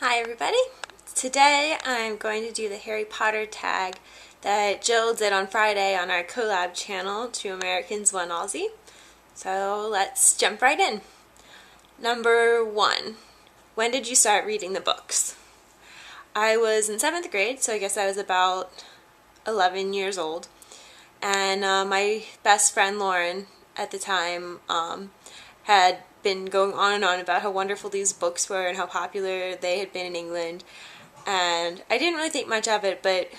Hi everybody! Today I'm going to do the Harry Potter tag that Jill did on Friday on our collab channel, Two Americans, One Aussie. So let's jump right in. Number 1. When did you start reading the books? I was in 7th grade, so I guess I was about 11 years old. And my best friend Lauren at the time had been going on and on about how wonderful these books were and how popular they had been in England. And I didn't really think much of it, but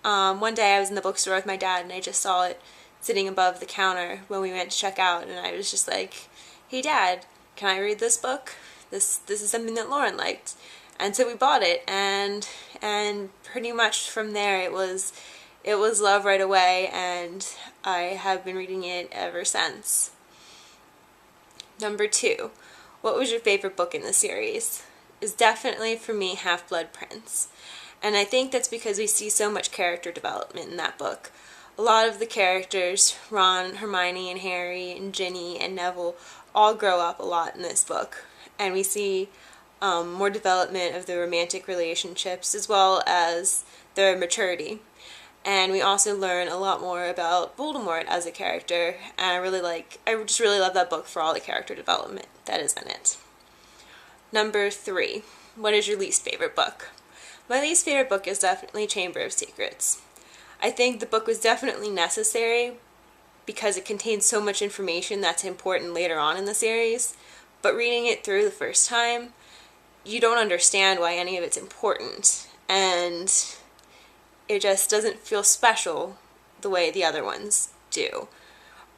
one day I was in the bookstore with my dad and I just saw it sitting above the counter when we went to check out, and I was just like, "Hey Dad, can I read this book? This is something that Lauren liked." And so we bought it, and pretty much from there it was love right away, and I have been reading it ever since. Number 2, what was your favorite book in the series? Is definitely for me Half-Blood Prince. And I think that's because we see so much character development in that book. A lot of the characters, Ron, Hermione, and Harry, and Ginny, and Neville, all grow up a lot in this book. And we see more development of the romantic relationships as well as their maturity. And we also learn a lot more about Voldemort as a character, and I just really love that book for all the character development that is in it. Number 3, what is your least favorite book? My least favorite book is definitely Chamber of Secrets. I think the book was definitely necessary because it contains so much information that's important later on in the series, but reading it through the first time, you don't understand why any of it's important, and it just doesn't feel special the way the other ones do.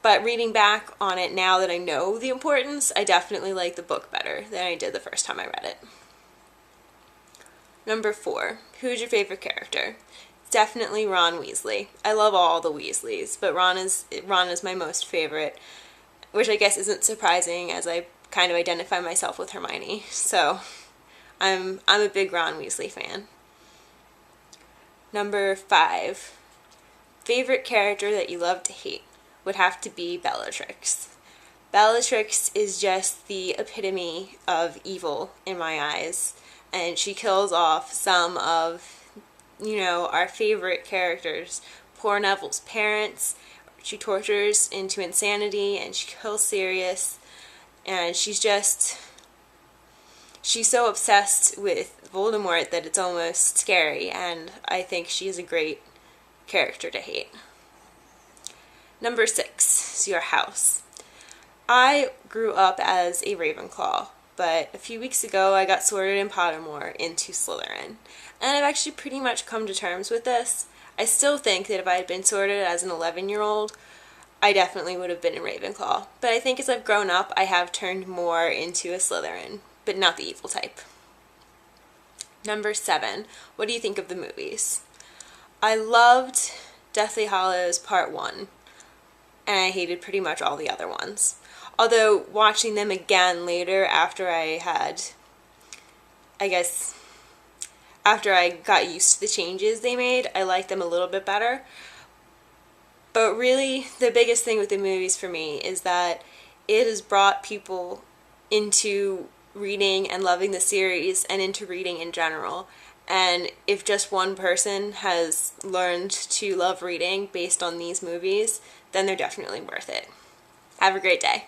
But reading back on it now that I know the importance, I definitely like the book better than I did the first time I read it. Number 4, who's your favorite character? Definitely Ron Weasley. I love all the Weasleys, but Ron is my most favorite, which I guess isn't surprising as I kind of identify myself with Hermione. So I'm a big Ron Weasley fan. Number 5, favorite character that you love to hate would have to be Bellatrix. Bellatrix is just the epitome of evil in my eyes, and she kills off some of, our favorite characters. Poor Neville's parents, she tortures into insanity, and she kills Sirius, and she's so obsessed with Voldemort that it's almost scary, and I think she's a great character to hate. Number 6 is your house. I grew up as a Ravenclaw, but a few weeks ago I got sorted in Pottermore into Slytherin, and I've actually pretty much come to terms with this. I still think that if I had been sorted as an 11-year-old, I definitely would have been a Ravenclaw, but I think as I've grown up I have turned more into a Slytherin, but not the evil type. Number 7, what do you think of the movies? I loved Deathly Hallows Part 1, and I hated pretty much all the other ones. Although watching them again later after I got used to the changes they made, I liked them a little bit better. But really, the biggest thing with the movies for me is that it has brought people into reading and loving the series and into reading in general. And if just one person has learned to love reading based on these movies, then they're definitely worth it. Have a great day.